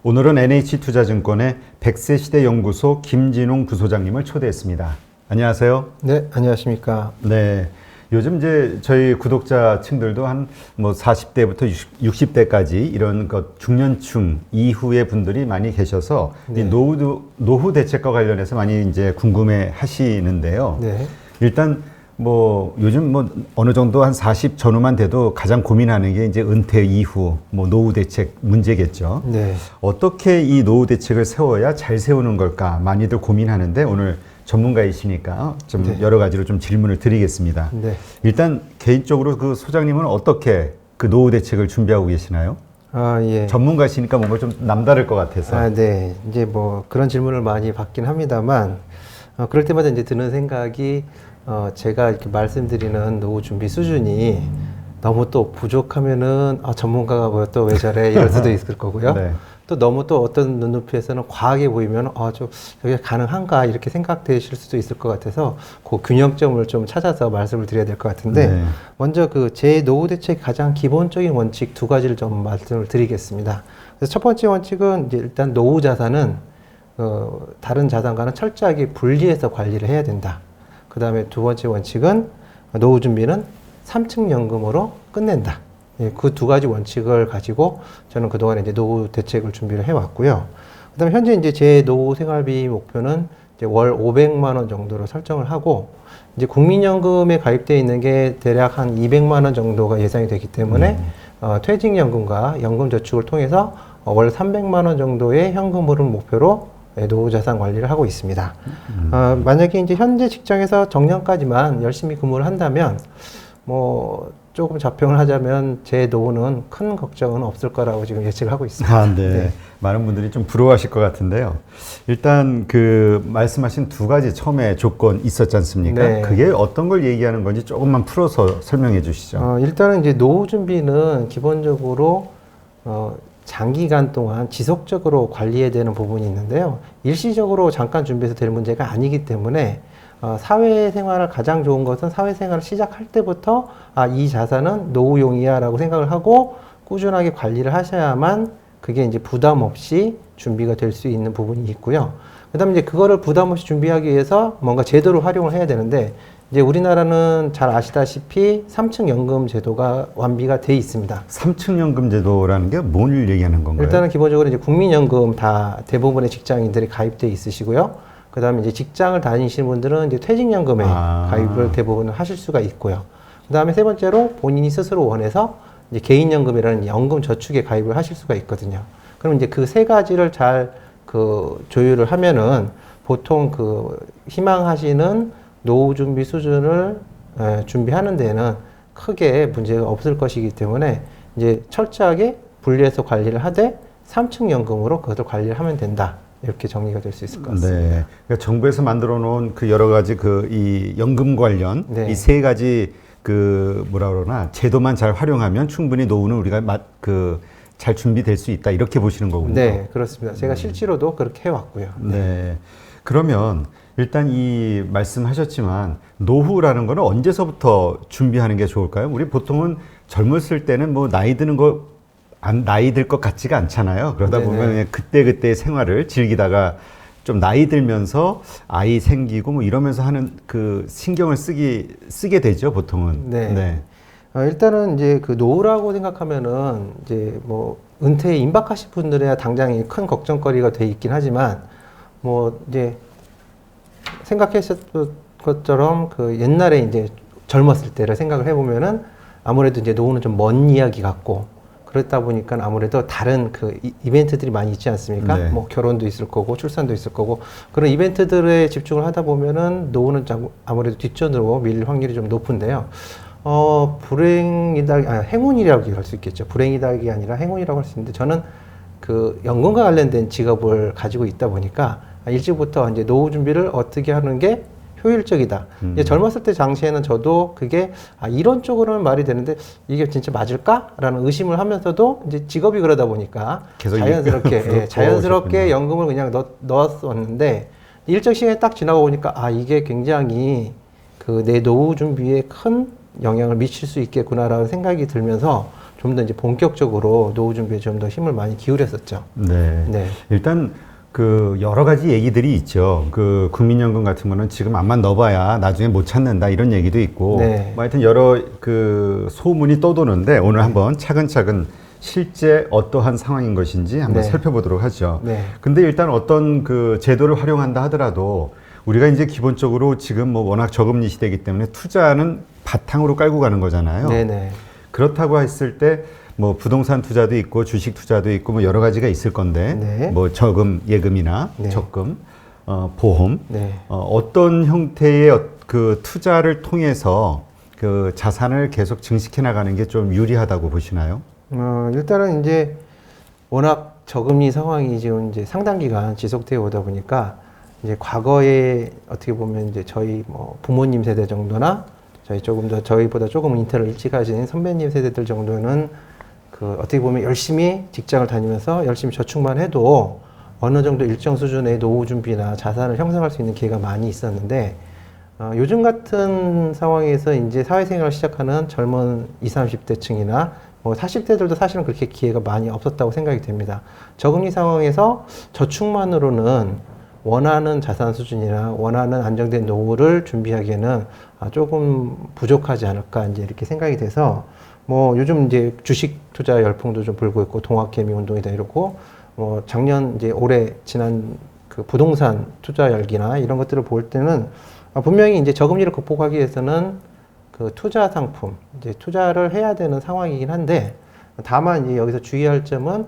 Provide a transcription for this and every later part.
오늘은 NH투자증권의 100세 시대 연구소 김진웅 부소장님을 초대했습니다. 안녕하세요. 네, 안녕하십니까. 네. 요즘 이제 저희 구독자층들도 한 뭐 40대부터 60대까지 이런 것 중년층 이후의 분들이 많이 계셔서 네. 이 노후 대책과 관련해서 많이 이제 궁금해 하시는데요. 네. 일단 뭐 요즘 뭐 어느 정도 한 40 전후만 돼도 가장 고민하는 게 이제 은퇴 이후 뭐 노후 대책 문제겠죠. 네. 어떻게 이 노후 대책을 세워야 잘 세우는 걸까 많이들 고민하는데 오늘 전문가이시니까 좀 네. 여러 가지로 좀 질문을 드리겠습니다. 네. 일단 개인적으로 그 소장님은 어떻게 그 노후 대책을 준비하고 계시나요? 아, 예. 전문가시니까 뭔가 좀 남다를 것 같아서. 아, 네. 이제 뭐 그런 질문을 많이 받긴 합니다만, 그럴 때마다 이제 드는 생각이, 제가 이렇게 말씀드리는 노후 준비 수준이 너무 또 부족하면은, 전문가가 뭐야 또 왜 저래? 이럴 수도 있을 거고요. 네. 또 너무 또 어떤 눈높이에서는 과하게 보이면, 저게 가능한가? 이렇게 생각되실 수도 있을 것 같아서 그 균형점을 좀 찾아서 말씀을 드려야 될 것 같은데, 네. 먼저 그 제 노후 대책 가장 기본적인 원칙 두 가지를 좀 말씀을 드리겠습니다. 그래서 첫 번째 원칙은 이제 일단 노후 자산은 다른 자산과는 철저하게 분리해서 관리를 해야 된다. 그 다음에 두 번째 원칙은 노후 준비는 3층 연금으로 끝낸다. 예, 그 두 가지 원칙을 가지고 저는 그동안 이제 노후 대책을 준비를 해왔고요. 그 다음에 현재 이제 제 노후 생활비 목표는 이제 월 500만 원 정도로 설정을 하고, 이제 국민연금에 가입되어 있는 게 대략 한 200만 원 정도가 예상이 되기 때문에 퇴직연금과 연금저축을 통해서 월 300만 원 정도의 현금 흐름 목표로 노후 자산 관리를 하고 있습니다. 만약에 이제 현재 직장에서 정년까지만 열심히 근무를 한다면 뭐 조금 자평을 하자면 제 노후는 큰 걱정은 없을 거라고 지금 예측을 하고 있습니다. 아, 네. 네. 많은 분들이 좀 부러워하실 것 같은데요. 일단 그 말씀하신 두 가지 처음에 조건 있었지 않습니까? 네. 그게 어떤 걸 얘기하는 건지 조금만 풀어서 설명해 주시죠. 일단은 이제 노후 준비는 기본적으로 장기간 동안 지속적으로 관리해야 되는 부분이 있는데요. 일시적으로 잠깐 준비해서 될 문제가 아니기 때문에 사회생활을 가장 좋은 것은 사회생활을 시작할 때부터 이 자산은 노후용이야 라고 생각을 하고 꾸준하게 관리를 하셔야만 그게 이제 부담 없이 준비가 될 수 있는 부분이 있고요. 그 다음에 이제 그거를 부담 없이 준비하기 위해서 뭔가 제도를 활용을 해야 되는데, 이제 우리나라는 잘 아시다시피 3층 연금 제도가 완비가 돼 있습니다. 3층 연금 제도라는 게 뭘 얘기하는 건가요? 일단은 기본적으로 이제 국민연금 다 대부분의 직장인들이 가입돼 있으시고요. 그 다음에 이제 직장을 다니시는 분들은 이제 퇴직연금에 가입을 대부분 하실 수가 있고요. 그 다음에 세 번째로 본인이 스스로 원해서 이제 개인연금이라는 연금 저축에 가입을 하실 수가 있거든요. 그럼 이제 그 세 가지를 잘 조율을 하면은 보통 희망하시는 노후 준비 수준을 준비하는 데는 크게 문제가 없을 것이기 때문에 이제 철저하게 분리해서 관리를 하되 3층 연금으로 그것을 관리를 하면 된다. 이렇게 정리가 될 수 있을 것 같습니다. 네. 그러니까 정부에서 만들어 놓은 그 여러 가지 이 연금 관련 네. 이 세 가지 뭐라 그러나 제도만 잘 활용하면 충분히 노후는 우리가 잘 준비될 수 있다. 이렇게 보시는 거군요. 네, 그렇습니다. 제가 실제로도 그렇게 해왔고요. 네. 그러면 일단 이 말씀하셨지만 노후라는 거는 언제서부터 준비하는 게 좋을까요? 우리 보통은 젊었을 때는 뭐 나이 드는 나이 들 것 같지가 않잖아요. 그러다 네네. 보면 그냥 그때그때 생활을 즐기다가 좀 나이 들면서 아이 생기고 뭐 이러면서 하는 신경을 쓰게 되죠, 보통은. 네. 일단은 이제 노후라고 생각하면은 이제 뭐 은퇴에 임박하신 분들에야 당장 큰 걱정거리가 돼 있긴 하지만, 뭐 이제 생각하셨던 것처럼 옛날에 이제 젊었을 때를 생각을 해보면은 아무래도 이제 노후는 좀 먼 이야기 같고, 그렇다 보니까 아무래도 다른 이벤트들이 많이 있지 않습니까? 네. 뭐 결혼도 있을 거고 출산도 있을 거고, 그런 이벤트들에 집중을 하다 보면은 노후는 아무래도 뒷전으로 밀릴 확률이 좀 높은데요. 행운이라고 할 수 있겠죠. 불행이다가 아니라 행운이라고 할 수 있는데, 저는 연금과 관련된 직업을 가지고 있다 보니까 일찍부터 이제 노후 준비를 어떻게 하는 게 효율적이다. 이제 젊었을 때 당시에는 저도 그게 이런 쪽으로는 말이 되는데 이게 진짜 맞을까라는 의심을 하면서도 이제 직업이 그러다 보니까 자연스럽게 연금을 그냥 넣었었는데, 일정 시간이 딱 지나고 보니까 이게 굉장히 내 노후 준비에 큰 영향을 미칠 수 있겠구나라는 생각이 들면서 좀 더 이제 본격적으로 노후 준비에 좀 더 힘을 많이 기울였었죠. 네. 네. 일단 그 여러 가지 얘기들이 있죠. 그 국민연금 같은 거는 지금 암만 넣어봐야 나중에 못 찾는다 이런 얘기도 있고. 네. 뭐 하여튼 여러 그 소문이 떠도는데 오늘 한번 차근차근 실제 어떠한 상황인 것인지 한번 네. 살펴보도록 하죠. 네. 근데 일단 어떤 그 제도를 활용한다 하더라도 우리가 이제 기본적으로 지금 뭐 워낙 저금리 시대이기 때문에 투자는 바탕으로 깔고 가는 거잖아요. 네네. 그렇다고 했을 때 뭐 부동산 투자도 있고 주식 투자도 있고 뭐 여러 가지가 있을 건데 네. 뭐 저금 예금이나 네. 적금 보험 네. 어떤 형태의 그 투자를 통해서 그 자산을 계속 증식해 나가는 게 좀 유리하다고 보시나요? 일단은 이제 워낙 저금리 상황이 지금 이제 상당 기간 지속되어 오다 보니까 이제 과거에 어떻게 보면 이제 저희 뭐 부모님 세대 정도나 저희 조금 더 저희보다 조금 인터를 일찍 하신 선배님 세대들 정도는 그 어떻게 보면 열심히 직장을 다니면서 열심히 저축만 해도 어느 정도 일정 수준의 노후 준비나 자산을 형성할 수 있는 기회가 많이 있었는데 요즘 같은 상황에서 이제 사회생활을 시작하는 젊은 20, 30대층이나 뭐 40대들도 사실은 그렇게 기회가 많이 없었다고 생각이 됩니다. 저금리 상황에서 저축만으로는 원하는 자산 수준이나 원하는 안정된 노후를 준비하기에는 조금 부족하지 않을까 이제 이렇게 생각이 돼서 뭐 요즘 이제 주식 투자 열풍도 좀 불고 있고 동학개미 운동이다 이러고 뭐 작년 이제 올해 지난 그 부동산 투자 열기나 이런 것들을 볼 때는 분명히 이제 저금리를 극복하기 위해서는 그 투자 상품 이제 투자를 해야 되는 상황이긴 한데 다만 이제 여기서 주의할 점은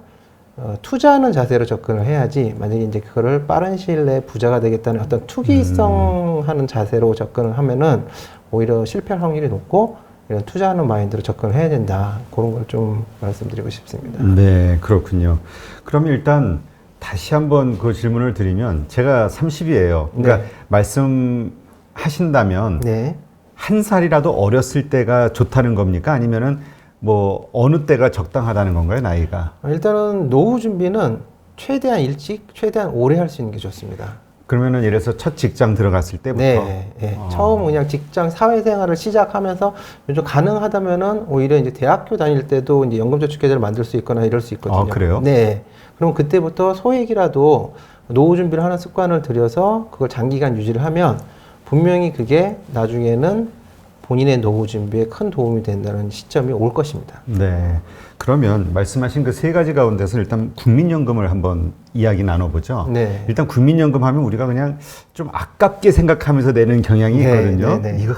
투자하는 자세로 접근을 해야지 만약에 이제 그거를 빠른 시일 내에 부자가 되겠다는 어떤 투기성 하는 자세로 접근을 하면은 오히려 실패할 확률이 높고 이런 투자하는 마인드로 접근을 해야 된다. 그런 걸 좀 말씀드리고 싶습니다. 네, 그렇군요. 그러면 일단 다시 한번 그 질문을 드리면 제가 30이에요. 그러니까 네. 말씀하신다면 네. 한 살이라도 어렸을 때가 좋다는 겁니까? 아니면은 뭐 어느 때가 적당하다는 건가요, 나이가? 일단은 노후 준비는 최대한 일찍, 최대한 오래 할 수 있는 게 좋습니다. 그러면은 예를 들어서 첫 직장 들어갔을 때부터 네, 네. 처음 그냥 직장 사회생활을 시작하면서 요즘 가능하다면은 오히려 이제 대학교 다닐 때도 이제 연금저축계좌를 만들 수 있거나 이럴 수 있거든요. 그래요? 네. 그럼 그때부터 소액이라도 노후 준비를 하는 습관을 들여서 그걸 장기간 유지를 하면 분명히 그게 나중에는 본인의 노후 준비에 큰 도움이 된다는 시점이 올 것입니다. 네. 그러면 말씀하신 그 세 가지 가운데서 일단 국민연금을 한번 이야기 나눠보죠. 네. 일단 국민연금 하면 우리가 그냥 좀 아깝게 생각하면서 내는 경향이 네, 있거든요. 네, 네. 이거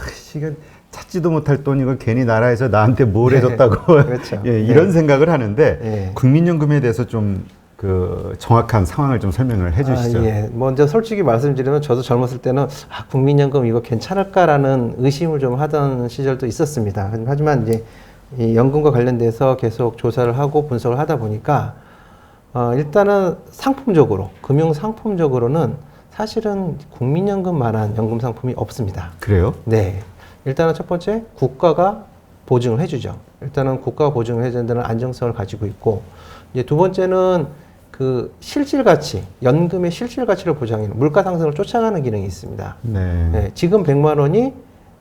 찾지도 못할 돈 이거 괜히 나라에서 나한테 뭘 네, 해줬다고 그렇죠. 예, 이런 네. 생각을 하는데 네. 국민연금에 대해서 좀 그 정확한 상황을 좀 설명을 해주시죠. 예. 먼저 솔직히 말씀드리면 저도 젊었을 때는 국민연금 이거 괜찮을까라는 의심을 좀 하던 시절도 있었습니다. 하지만 이제 이 연금과 관련돼서 계속 조사를 하고 분석을 하다 보니까 일단은 상품적으로 금융 상품적으로는 사실은 국민연금만한 연금 상품이 없습니다. 그래요? 네. 일단은 첫 번째 국가가 보증을 해주죠. 일단은 국가가 보증을 해준다는 안정성을 가지고 있고 이제 두 번째는 그 실질 가치, 연금의 실질 가치를 보장하는 물가 상승을 쫓아가는 기능이 있습니다. 네. 네, 지금 100만 원이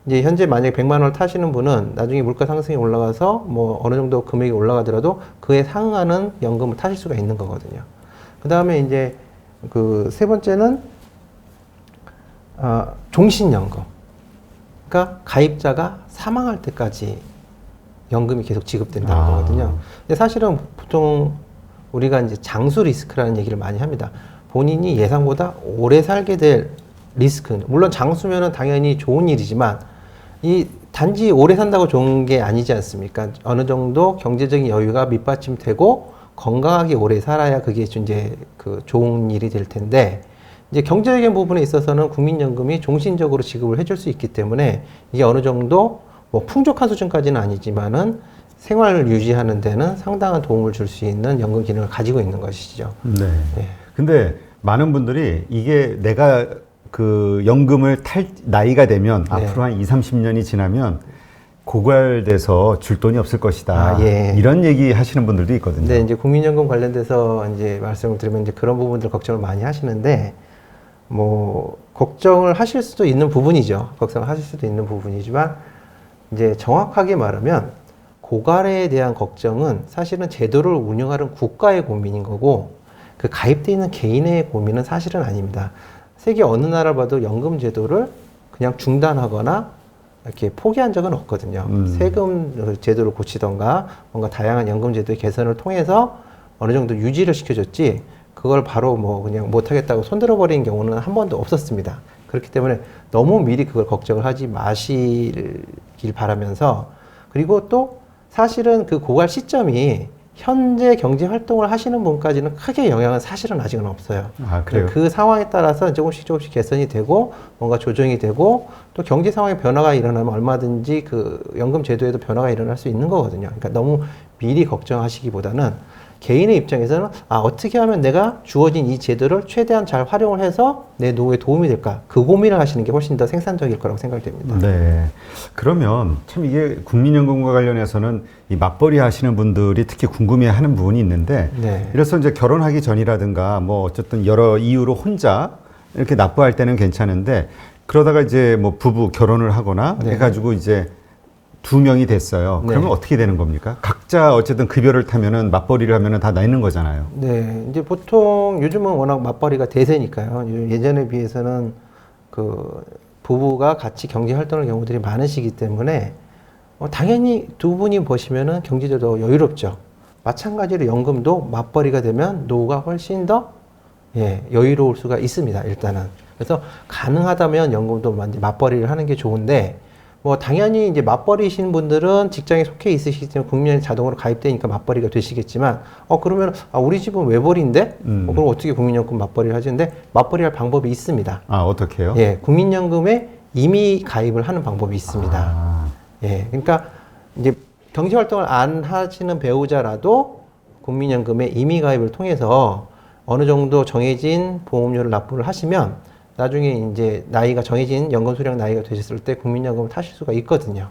이제 현재 만약에 100만 원을 타시는 분은 나중에 물가 상승이 올라가서 뭐 어느 정도 금액이 올라가더라도 그에 상응하는 연금을 타실 수가 있는 거거든요. 그 다음에 이제 그 세 번째는 종신연금. 그러니까 가입자가 사망할 때까지 연금이 계속 지급된다는 거거든요. 근데 사실은 보통 우리가 이제 장수 리스크라는 얘기를 많이 합니다. 본인이 예상보다 오래 살게 될 리스크. 물론 장수면은 당연히 좋은 일이지만 이 단지 오래 산다고 좋은 게 아니지 않습니까? 어느 정도 경제적인 여유가 밑받침되고 건강하게 오래 살아야 그게 이제 그 좋은 일이 될 텐데 이제 경제적인 부분에 있어서는 국민연금이 종신적으로 지급을 해줄 수 있기 때문에 이게 어느 정도 뭐 풍족한 수준까지는 아니지만은 생활을 유지하는 데는 상당한 도움을 줄 수 있는 연금 기능을 가지고 있는 것이죠. 네. 네. 근데 많은 분들이 이게 내가 그 연금을 탈 나이가 되면 네. 앞으로 한 20, 30년이 지나면 고갈돼서 줄 돈이 없을 것이다. 예. 이런 얘기 하시는 분들도 있거든요. 근데 이제 국민연금 관련돼서 이제 말씀을 드리면 이제 그런 부분들 걱정을 많이 하시는데 뭐 걱정을 하실 수도 있는 부분이죠. 걱정을 하실 수도 있는 부분이지만 이제 정확하게 말하면 고갈에 대한 걱정은 사실은 제도를 운영하는 국가의 고민인 거고 그 가입돼 있는 개인의 고민은 사실은 아닙니다. 세계 어느 나라 봐도 연금 제도를 그냥 중단하거나 이렇게 포기한 적은 없거든요. 세금 제도를 고치던가 뭔가 다양한 연금 제도의 개선을 통해서 어느 정도 유지를 시켜줬지 그걸 바로 뭐 그냥 못하겠다고 손들어 버리는 경우는 한 번도 없었습니다. 그렇기 때문에 너무 미리 그걸 걱정을 하지 마시길 바라면서 그리고 또 사실은 그 고갈 시점이 현재 경제 활동을 하시는 분까지는 크게 영향은 사실은 아직은 없어요. 아, 그래요? 그 상황에 따라서 조금씩 개선이 되고 뭔가 조정이 되고 또 경제 상황에 변화가 일어나면 얼마든지 그 연금 제도에도 변화가 일어날 수 있는 거거든요. 그러니까 너무 미리 걱정하시기보다는 개인의 입장에서는 어떻게 하면 내가 주어진 이 제도를 최대한 잘 활용을 해서 내 노후에 도움이 될까? 그 고민을 하시는 게 훨씬 더 생산적일 거라고 생각이 됩니다. 네. 그러면 참 이게 국민연금과 관련해서는 이 맞벌이 하시는 분들이 특히 궁금해 하는 부분이 있는데 네. 이래서 이제 결혼하기 전이라든가 뭐 어쨌든 여러 이유로 혼자 이렇게 납부할 때는 괜찮은데 그러다가 이제 뭐 부부 결혼을 하거나 네. 해가지고 이제 2명이 됐어요. 네. 그러면 어떻게 되는 겁니까? 각자 어쨌든 급여를 타면은 맞벌이를 하면은 다 내는 거잖아요. 네, 이제 보통 요즘은 워낙 맞벌이가 대세니까요. 예전에 비해서는 그 부부가 같이 경제 활동할 경우들이 많으시기 때문에 당연히 두 분이 버시면은 경제적으로 여유롭죠. 마찬가지로 연금도 맞벌이가 되면 노후가 훨씬 더 여유로울 수가 있습니다. 일단은 그래서 가능하다면 연금도 맞벌이를 하는 게 좋은데. 뭐 당연히 이제 맞벌이신 분들은 직장에 속해 있으시기 때문에 국민연금 자동으로 가입되니까 맞벌이가 되시겠지만 그러면 우리 집은 외벌이인데 그럼 어떻게 국민연금 맞벌이를 하시는데 맞벌이할 방법이 있습니다. 어떻게요? 예, 국민연금에 이미 가입을 하는 방법이 있습니다. 예, 그러니까 이제 경제 활동을 안 하시는 배우자라도 국민연금에 이미 가입을 통해서 어느 정도 정해진 보험료를 납부를 하시면 나중에 이제 나이가 정해진 연금 수령 나이가 되셨을 때 국민연금을 타실 수가 있거든요.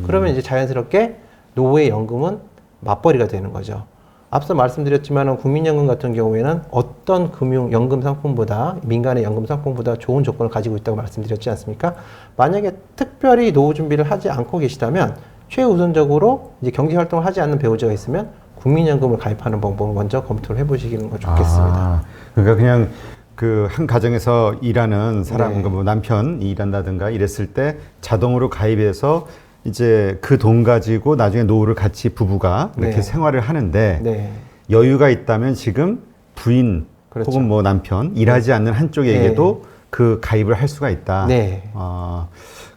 그러면 이제 자연스럽게 노후의 연금은 맞벌이가 되는 거죠. 앞서 말씀드렸지만 국민연금 같은 경우에는 어떤 연금 상품보다 민간의 연금 상품보다 좋은 조건을 가지고 있다고 말씀드렸지 않습니까? 만약에 특별히 노후 준비를 하지 않고 계시다면 최우선적으로 이제 경제 활동을 하지 않는 배우자가 있으면 국민연금을 가입하는 방법을 먼저 검토를 해보시는 거 좋겠습니다. 그러니까 그냥 그 한 가정에서 일하는 사람, 네. 뭐 남편이 일한다든가 이랬을 때 자동으로 가입해서 이제 그 돈 가지고 나중에 노후를 같이 부부가 이렇게 네. 생활을 하는데 네. 여유가 있다면 지금 부인 그렇죠. 혹은 뭐 남편 일하지 않는 한쪽에게도 그 가입을 할 수가 있다. 네.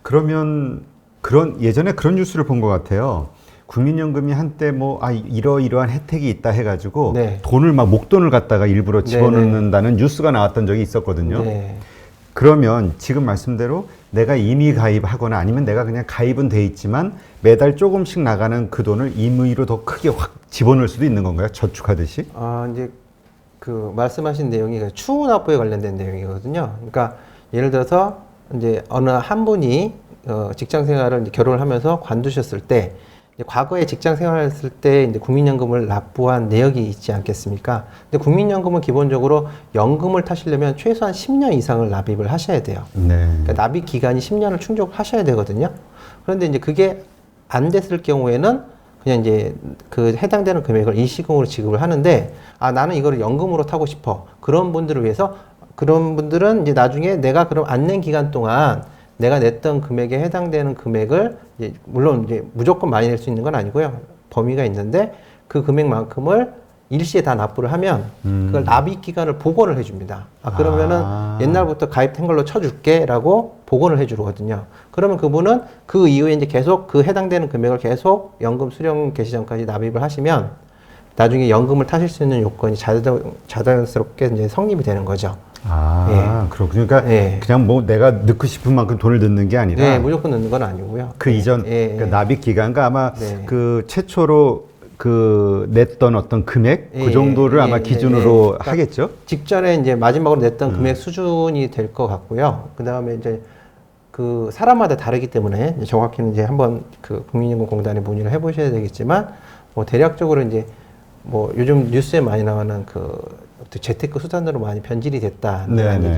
그러면 예전에 그런 뉴스를 본 것 같아요. 국민연금이 한때 뭐 이러이러한 혜택이 있다 해가지고 네. 돈을 막 목돈을 갖다가 일부러 네, 집어넣는다는 뉴스가 나왔던 적이 있었거든요. 네. 그러면 지금 말씀대로 내가 이미 가입하거나 아니면 내가 그냥 가입은 돼 있지만 매달 조금씩 나가는 그 돈을 임의로 더 크게 확 집어넣을 수도 있는 건가요? 저축하듯이? 이제 그 말씀하신 내용이 추후 납부에 관련된 내용이거든요. 그러니까 예를 들어서 이제 어느 한 분이 직장 생활을 이제 결혼을 하면서 관두셨을 때 과거에 직장 생활했을 때 이제 국민연금을 납부한 내역이 있지 않겠습니까? 근데 국민연금은 기본적으로 연금을 타시려면 최소한 10년 이상을 납입을 하셔야 돼요. 네. 그러니까 납입 기간이 10년을 충족하셔야 되거든요. 그런데 이제 그게 안 됐을 경우에는 그냥 이제 그 해당되는 금액을 일시금으로 지급을 하는데 나는 이거를 연금으로 타고 싶어. 그런 분들을 위해서 그런 분들은 이제 나중에 내가 그럼 안 낸 기간 동안 내가 냈던 금액에 해당되는 금액을 물론 이제 무조건 많이 낼 수 있는 건 아니고요. 범위가 있는데 그 금액만큼을 일시에 다 납부를 하면 그걸 납입 기간을 복원을 해줍니다. 그러면은 옛날부터 가입된 걸로 쳐줄게라고 복원을 해주거든요. 그러면 그분은 그 이후에 이제 계속 그 해당되는 금액을 계속 연금 수령 개시 전까지 납입을 하시면 나중에 연금을 타실 수 있는 요건이 자연스럽게 이제 성립이 되는 거죠. 그렇군요. 그러니까 그냥 뭐 내가 넣고 싶은 만큼 돈을 넣는 게 아니라 네, 무조건 넣는 건 아니고요. 그 이전 그러니까 납입 기간과 아마 네. 그 최초로 그 냈던 어떤 금액 그 정도를 아마 기준으로 그러니까 하겠죠. 직전에 이제 마지막으로 냈던 금액 수준이 될 것 같고요. 그 다음에 이제 그 사람마다 다르기 때문에 이제 정확히는 이제 한번 그 국민연금공단에 문의를 해보셔야 되겠지만 뭐 대략적으로 이제 뭐 요즘 뉴스에 많이 나오는 그 재테크 수단으로 많이 변질이 됐다.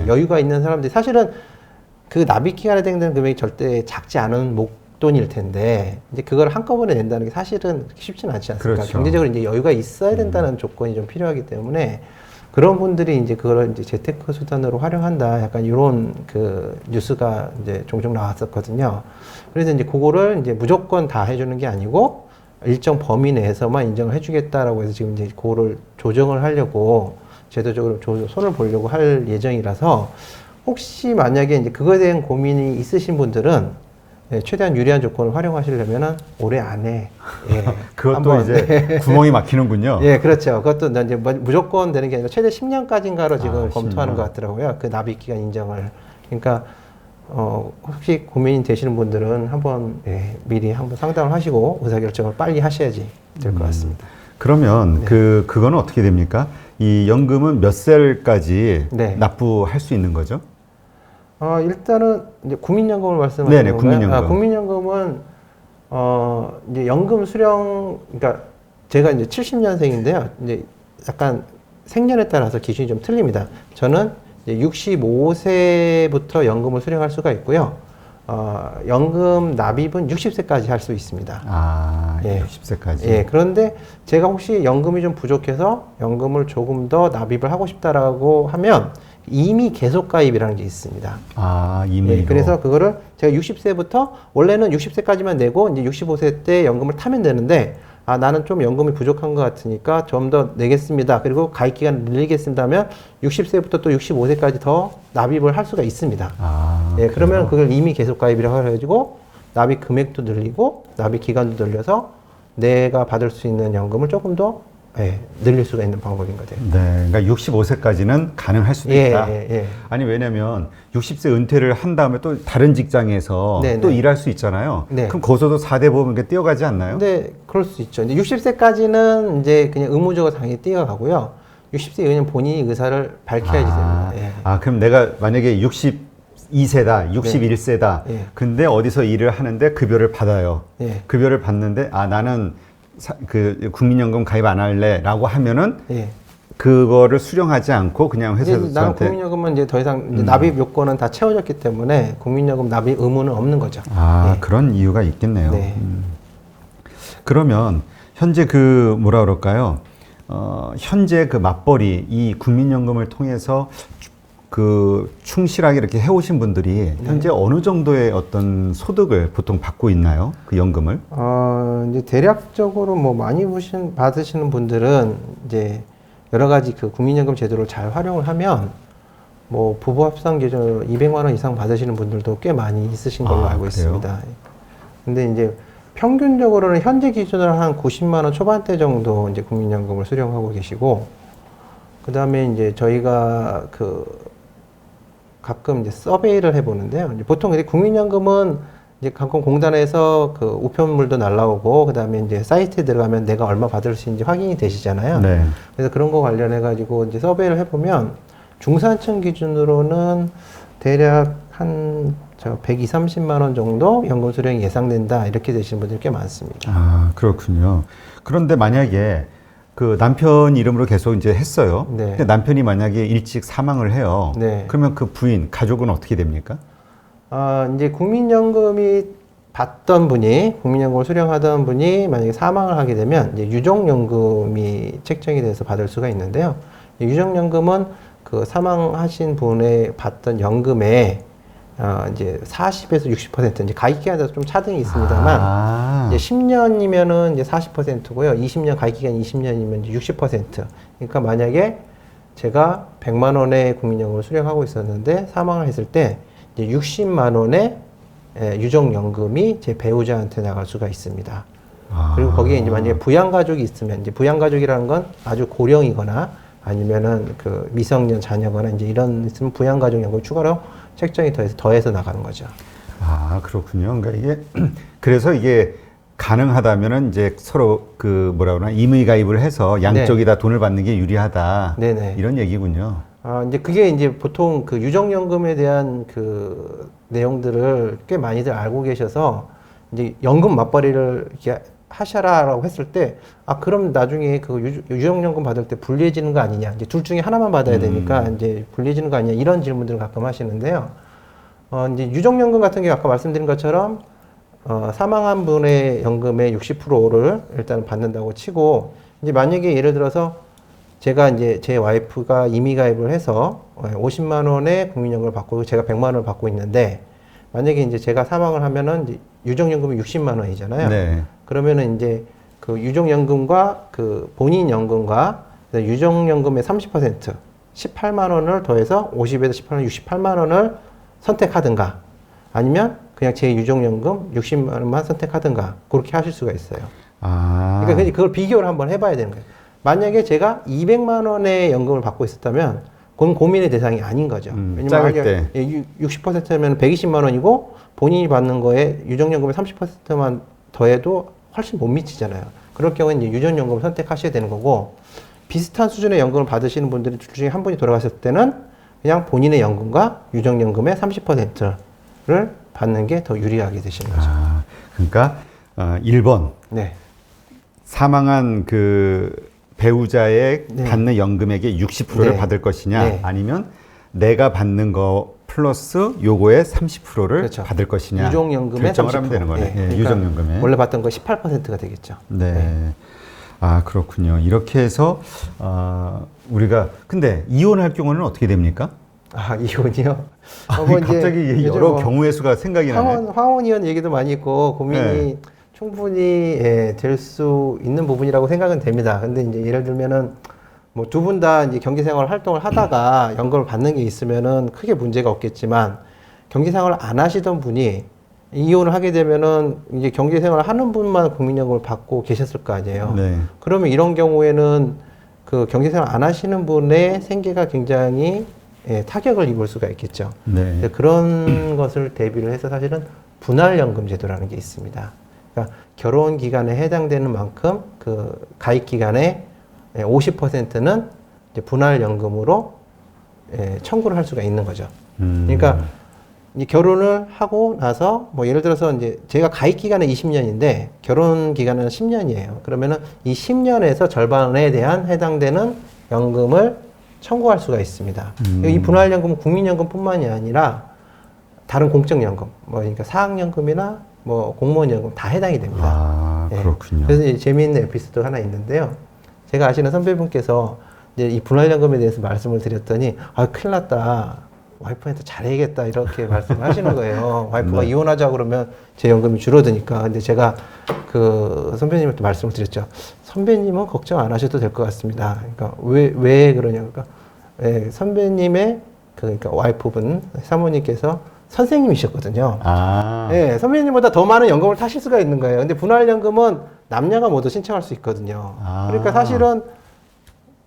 여유가 있는 사람들이 사실은 그 납입 기간에 해당되는 금액이 절대 작지 않은 돈일 텐데 이제 그걸 한꺼번에 낸다는 게 사실은 쉽지는 않지 않습니까? 그렇죠. 경제적으로 이제 여유가 있어야 된다는 조건이 좀 필요하기 때문에 그런 분들이 이제 그걸 이제 재테크 수단으로 활용한다. 약간 이런 그 뉴스가 이제 종종 나왔었거든요. 그래서 이제 그거를 이제 무조건 다 해주는 게 아니고 일정 범위 내에서만 인정을 해주겠다라고 해서 지금 이제 그거를 조정을 하려고 제도적으로 손을 보려고 할 예정이라서 혹시 만약에 이제 그거에 대한 고민이 있으신 분들은 예, 최대한 유리한 조건을 활용하시려면은 올해 안에 예, 그것도 한번, 이제 구멍이 막히는군요. 예, 그렇죠. 그것도 이제 무조건 되는 게 아니라 최대 10년까지인가로 지금 아, 검토하는 10년. 것 같더라고요. 그 납입 기간 인정을. 그러니까 혹시 고민이 되시는 분들은 한번 예, 미리 한번 상담을 하시고 의사결정을 빨리 하셔야지 될 것 같습니다. 그러면 네. 그거는 어떻게 됩니까? 이 연금은 몇 살까지 네. 납부할 수 있는 거죠? 일단은 이제 국민연금을 말씀하시는 네네, 건가요? 국민연금. 국민연금은 이제 연금 수령, 그러니까 제가 이제 70년생인데요. 이제 약간 생년에 따라서 기준이 좀 틀립니다. 저는 이제 65세부터 연금을 수령할 수가 있고요. 연금 납입은 60세까지 할 수 있습니다. 아, 예. 60세까지. 예, 그런데 제가 혹시 연금이 좀 부족해서 연금을 조금 더 납입을 하고 싶다라고 하면 이미 계속 가입이라는 게 있습니다. 아, 임의로. 예, 그래서 그거를 제가 60세부터 원래는 60세까지만 내고 이제 65세 때 연금을 타면 되는데 나는 좀 연금이 부족한 것 같으니까 좀 더 내겠습니다. 그리고 가입 기간 늘리겠습니다 하면 60세부터 또 65세까지 더 납입을 할 수가 있습니다. 아, 예, 그러면 그래요? 그걸 이미 계속 가입이라고 해가지고 납입 금액도 늘리고 납입 기간도 늘려서 내가 받을 수 있는 연금을 조금 더 늘릴 수가 있는 방법인 거죠. 네, 그러니까 65세까지는 가능할 수도 예, 있다. 예, 예. 아니, 왜냐면 60세 은퇴를 한 다음에 또 다른 직장에서 네, 또 네. 일할 수 있잖아요. 네. 그럼 거기서도 4대 보험 이렇게 뛰어가지 않나요? 근데 그럴 수 있죠. 이제 60세까지는 이제 그냥 의무적으로 당연히 뛰어가고요. 60세 이후는 본인이 의사를 밝혀야지 됩니다. 예. 그럼 내가 만약에 62세다, 61세다. 예. 근데 어디서 일을 하는데 급여를 받아요. 예. 급여를 받는데 나는 그 국민연금 가입 안 할래라고 하면은 예. 그거를 수령하지 않고 그냥 이제 회사에서 나는 저한테 국민연금은 이제 더 이상 이제 납입 요건은 다 채워졌기 때문에 국민연금 납입 의무는 없는 거죠. 예. 그런 이유가 있겠네요. 네. 그러면 현재 그 뭐라 그럴까요? 현재 그 맞벌이 이 국민연금을 통해서 그 충실하게 이렇게 해오신 분들이 현재 어느 정도의 어떤 소득을 보통 받고 있나요? 그 연금을? 이제 대략적으로 뭐 많이 받으시는 분들은 이제 여러 가지 그 국민연금 제도를 잘 활용을 하면 뭐 부부 합산 기준으로 200만 원 이상 받으시는 분들도 꽤 많이 있으신 걸로 알고 그래요? 있습니다. 근데 이제 평균적으로는 현재 기준으로 한 90만 원 초반대 정도 이제 국민연금을 수령하고 계시고, 그 다음에 이제 저희가 가끔 이제 서베이를 해보는데요. 이제 보통 이제 국민연금은 이제 가끔 공단에서 그 우편물도 날라오고, 그 다음에 이제 사이트에 들어가면 내가 얼마 받을 수 있는지 확인이 되시잖아요. 네. 그래서 그런 거 관련해가지고 이제 서베이를 해보면 중산층 기준으로는 대략 한 120, 30만 원 정도 연금 수령이 예상된다. 이렇게 되시는 분들이 꽤 많습니다. 그렇군요. 그런데 만약에 그 남편 이름으로 계속 이제 했어요. 네. 근데 남편이 만약에 일찍 사망을 해요. 네. 그러면 그 부인, 가족은 어떻게 됩니까? 이제 국민연금이 받던 분이, 국민연금을 수령하던 분이 만약에 사망을 하게 되면 이제 유족연금이 책정이 돼서 받을 수가 있는데요. 유족연금은 그 사망하신 분의 받던 연금에 이제 40에서 60% 이제 가입 기간에 따라서 좀 차등이 있습니다만 이제 10년이면은 이제 40%고요. 20년 가입 기간 20년이면 이제 60%. 그러니까 만약에 제가 100만 원의 국민연금을 수령하고 있었는데 사망을 했을 때 이제 60만 원의 유족연금이 제 배우자한테 나갈 수가 있습니다. 그리고 거기에 이제 만약에 부양가족이 있으면 이제 부양가족이라는 건 아주 고령이거나 아니면은 그 미성년 자녀거나 이제 이런 있으면 부양가족 연금 추가로 책정이 더해서 나가는 거죠. 그렇군요. 그러니까 이게 그래서 이게 가능하다면은 이제 서로 그 뭐라 그러나 임의 가입을 해서 양쪽이 다 돈을 받는 게 유리하다. 네네. 이런 얘기군요. 이제 그게 이제 보통 그 유족연금에 대한 그 내용들을 꽤 많이들 알고 계셔서 이제 연금 맞벌이를 이렇게 하셔라라고 했을 때, 그럼 나중에 그 유족연금 받을 때 불리해지는 거 아니냐. 이제 둘 중에 하나만 받아야 되니까 이제 불리해지는 거 아니냐. 이런 질문들을 가끔 하시는데요. 이제 유족연금 같은 경우 아까 말씀드린 것처럼 사망한 분의 연금의 60%를 일단 받는다고 치고, 이제 만약에 예를 들어서 제가 이제 제 와이프가 임의 가입을 해서 50만 원의 국민연금을 받고 제가 100만 원을 받고 있는데, 만약에 이제 제가 사망을 하면은 이제 유족연금이 60만 원이잖아요. 네. 그러면은 이제 그 유족연금과 그 본인 연금과 유족연금의 30% 18만 원을 더해서 50에서 18만 68만 원을 선택하든가, 아니면 그냥 제 유족연금 60만 원만 선택하든가, 그렇게 하실 수가 있어요. 아. 그러니까 그걸 비교를 한번 해봐야 되는 거예요. 만약에 제가 200만 원의 연금을 받고 있었다면 그건 고민의 대상이 아닌 거죠. 왜냐면 작을 때. 60%면 120만 원이고 본인이 받는 거에 유족연금의 30%만 더해도 훨씬 못 미치잖아요. 그럴 경우에는 이제 유족연금을 선택하셔야 되는 거고, 비슷한 수준의 연금을 받으시는 분들이 둘 중에 한 분이 돌아가셨을 때는 그냥 본인의 연금과 유족연금의 30%를 받는 게 더 유리하게 되시는 거죠. 아, 그러니까 1번 네. 사망한 그 배우자의 네. 받는 연금액의 60%를 네. 받을 것이냐, 네. 아니면 내가 받는 거 플러스 요거의 30%를 그렇죠. 받을 것이냐, 유족연금의 결정을 30%. 하면 되는 거네. 네. 예, 그러니까 유족연금에. 원래 받던 거 18%가 되겠죠. 네. 아, 그렇군요. 이렇게 해서 우리가 근데 이혼할 경우는 어떻게 됩니까? 아, 이혼이요? 아니, 갑자기 여러 경우의 수가 생각이 나네. 황혼 이혼 얘기도 많이 있고 고민이 네. 충분히 될 수 있는 부분이라고 생각은 됩니다. 근데 이제 예를 들면은 뭐 두 분 다 이제 경제생활 활동을 하다가 연금을 받는 게 있으면은 크게 문제가 없겠지만, 경제생활을 안 하시던 분이 이혼을 하게 되면은 이제 경제생활을 하는 분만 국민연금을 받고 계셨을 거 아니에요. 네. 그러면 이런 경우에는 그 경제생활 안 하시는 분의 생계가 굉장히 타격을 입을 수가 있겠죠. 네. 근데 그런 것을 대비를 해서 사실은 분할연금 제도라는 게 있습니다. 그러니까 결혼 기간에 해당되는 만큼 그 가입 기간의 50%는 이제 분할연금으로 청구를 할 수가 있는 거죠. 그러니까 이 결혼을 하고 나서 뭐 예를 들어서 이제 제가 가입 기간은 20년인데 결혼 기간은 10년이에요. 그러면은 이 10년에서 절반에 대한 해당되는 연금을 청구할 수가 있습니다. 이 분할연금은 국민연금뿐만이 아니라 다른 공적연금, 뭐 그러니까 사학연금이나 뭐 공무원연금 다 해당이 됩니다. 아, 그렇군요. 그래서 이제 재미있는 에피소드가 하나 있는데요. 제가 아시는 선배분께서 이제 이 분할연금에 대해서 말씀을 드렸더니, 아, 큰일 났다. 와이프한테 잘해야겠다. 이렇게 말씀을 하시는 거예요. 와이프가 네. 이혼하자 그러면 제 연금이 줄어드니까. 근데 제가 그 선배님한테 말씀을 드렸죠. 선배님은 걱정 안 하셔도 될 것 같습니다. 그러니까 왜 그러냐. 그러니까 선배님의 그러니까 와이프분, 사모님께서 선생님이셨거든요. 아. 예, 선배님보다 더 많은 연금을 타실 수가 있는 거예요. 근데 분할연금은 남녀가 모두 신청할 수 있거든요. 아. 그러니까 사실은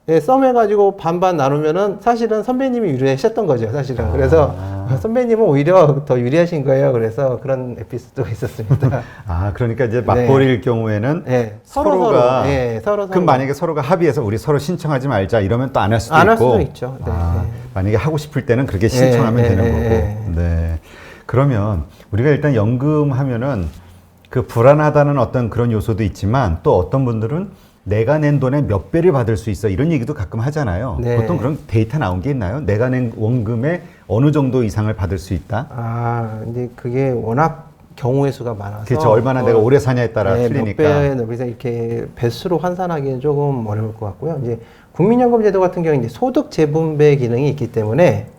썸해가지고 반반 나누면은 사실은 선배님이 유리하셨던 거죠, 사실은. 그래서 선배님은 오히려 더 유리하신 거예요. 그래서 그런 에피소드가 있었습니다. 아, 그러니까 이제 맞벌이일 경우에는 네, 서로가 서로. 그럼 만약에 서로가 합의해서 우리 서로 신청하지 말자 이러면 또 안 할 수도 안 있고. 할 수도 있죠. 네, 네. 만약에 하고 싶을 때는 그렇게 신청하면 되는 거고. 네. 그러면 우리가 일단 연금 하면은 그 불안하다는 어떤 그런 요소도 있지만, 또 어떤 분들은 내가 낸 돈의 몇 배를 받을 수 있어 이런 얘기도 가끔 하잖아요. 네. 보통 그런 데이터 나온 게 있나요? 내가 낸 원금의 어느 정도 이상을 받을 수 있다? 아, 근데 그게 워낙 경우의 수가 많아서. 그렇죠. 얼마나 내가 오래 사냐에 따라 틀리니까. 몇 배에 이렇게 배수로 환산하기는 조금 어려울 것 같고요. 이제 국민연금 제도 같은 경우는 이제 소득 재분배 기능이 있기 때문에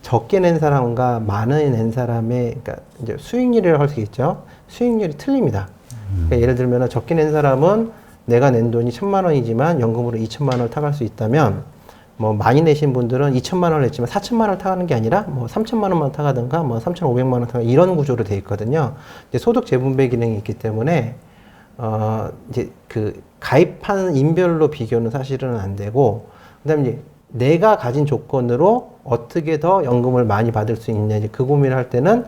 적게 낸 사람과 많이 낸 사람의 그러니까 이제 수익률이라고 할 수 있죠. 수익률이 틀립니다. 그러니까 예를 들면 적게 낸 사람은 내가 낸 돈이 1,000만 원이지만 연금으로 2,000만 원을 타갈 수 있다면, 뭐 많이 내신 분들은 2,000만 원을 냈지만 4,000만 원을 타가는 게 아니라 뭐 3,000만 원만 타가든가 뭐 3,500만 원 타가 이런 구조로 돼 있거든요. 이제 소득 재분배 기능이 있기 때문에 이제 그 가입한 인별로 비교는 사실은 안 되고, 그다음에 이제 내가 가진 조건으로 어떻게 더 연금을 많이 받을 수 있냐, 이제 그 고민을 할 때는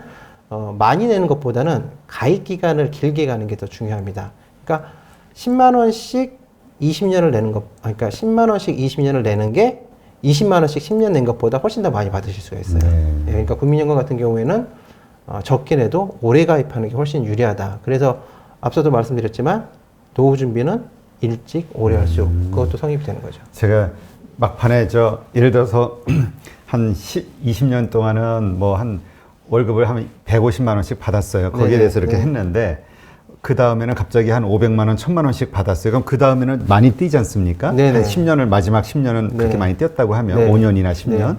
많이 내는 것보다는 가입 기간을 길게 가는 게 더 중요합니다. 그러니까 10만 원씩 20년을 내는 것, 그러니까 10만 원씩 20년을 내는 게 20만 원씩 10년 낸 것보다 훨씬 더 많이 받으실 수가 있어요. 네. 예, 그러니까 국민연금 같은 경우에는 적게 내도 오래 가입하는 게 훨씬 유리하다. 그래서 앞서도 말씀드렸지만 노후 준비는 일찍 오래 할수록 그것도 성립이 되는 거죠. 제가 막판에 예를 들어서 한 20년 동안은 뭐 한 월급을 한 150만 원씩 받았어요. 거기에 네네, 대해서 이렇게 네. 했는데 그 다음에는 갑자기 한 500만 원, 1000만 원씩 받았어요. 그럼 그 다음에는 많이 뛰지 않습니까? 네네. 한 10년을 마지막 10년은 그렇게 네. 많이 뛰었다고 하면 네. 5년이나 10년. 네.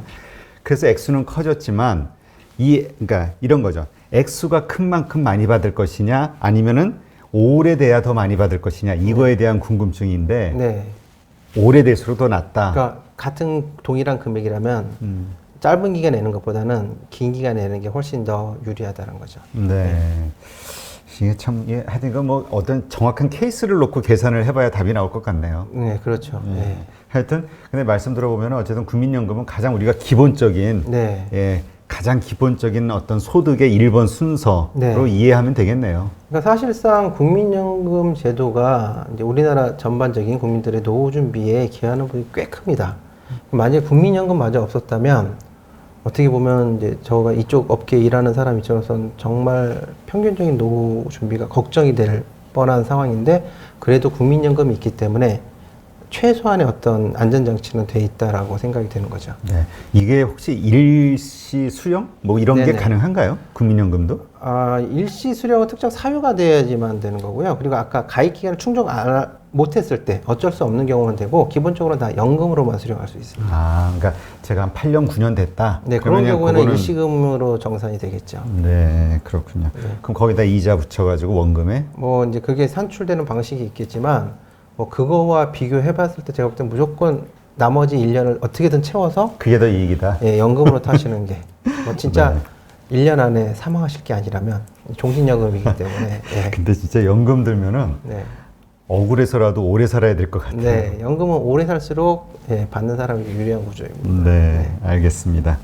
그래서 액수는 커졌지만 그러니까 이런 거죠. 액수가 큰 만큼 많이 받을 것이냐 아니면은 오래돼야 더 많이 받을 것이냐 이거에 대한 궁금증인데 네. 오래될수록 더 낫다. 그러니까 같은 동일한 금액이라면 짧은 기간 내는 것보다는 긴 기간 내는 게 훨씬 더 유리하다는 거죠. 네. 이게 참, 하여튼 이거 뭐 어떤 정확한 케이스를 놓고 계산을 해봐야 답이 나올 것 같네요. 네, 그렇죠. 네. 하여튼, 근데 말씀 들어보면 어쨌든 국민연금은 가장 우리가 기본적인, 네. 예, 가장 기본적인 어떤 소득의 1번 순서로 네. 이해하면 되겠네요. 그러니까 사실상 국민연금 제도가 이제 우리나라 전반적인 국민들의 노후 준비에 기여하는 부분이 꽤 큽니다. 만약에 국민연금마저 없었다면 어떻게 보면 이제 저가 이쪽 업계에 일하는 사람 입장에서는 정말 평균적인 노후 준비가 걱정이 될 뻔한 상황인데 그래도 국민연금이 있기 때문에 최소한의 어떤 안전장치는 돼 있다라고 생각이 되는 거죠. 네. 이게 혹시 일시 수령? 뭐 이런 게 네네. 가능한가요? 국민연금도? 일시 수령은 특정 사유가 돼야지만 되는 거고요. 그리고 아까 가입 기간을 충족 못했을 때 어쩔 수 없는 경우는 되고 기본적으로 다 연금으로만 수령할 수 있습니다. 그러니까 제가 한 8년, 9년 됐다? 네, 그런 그러면 경우에는 그거는- 일시금으로 정산이 되겠죠. 네, 그렇군요. 그럼 거기다 이자 붙여가지고 원금에? 뭐 이제 그게 산출되는 방식이 있겠지만 뭐 그거와 비교해 봤을 때 제가 볼 땐 무조건 나머지 1년을 어떻게든 채워서 그게 더 이익이다. 예, 연금으로 타시는 게 뭐 진짜 네. 1년 안에 사망하실 게 아니라면 종신연금이기 때문에 예. 근데 진짜 연금 들면은 네. 억울해서라도 오래 살아야 될 것 같아요. 네, 연금은 오래 살수록 예, 받는 사람이 유리한 구조입니다. 네, 알겠습니다.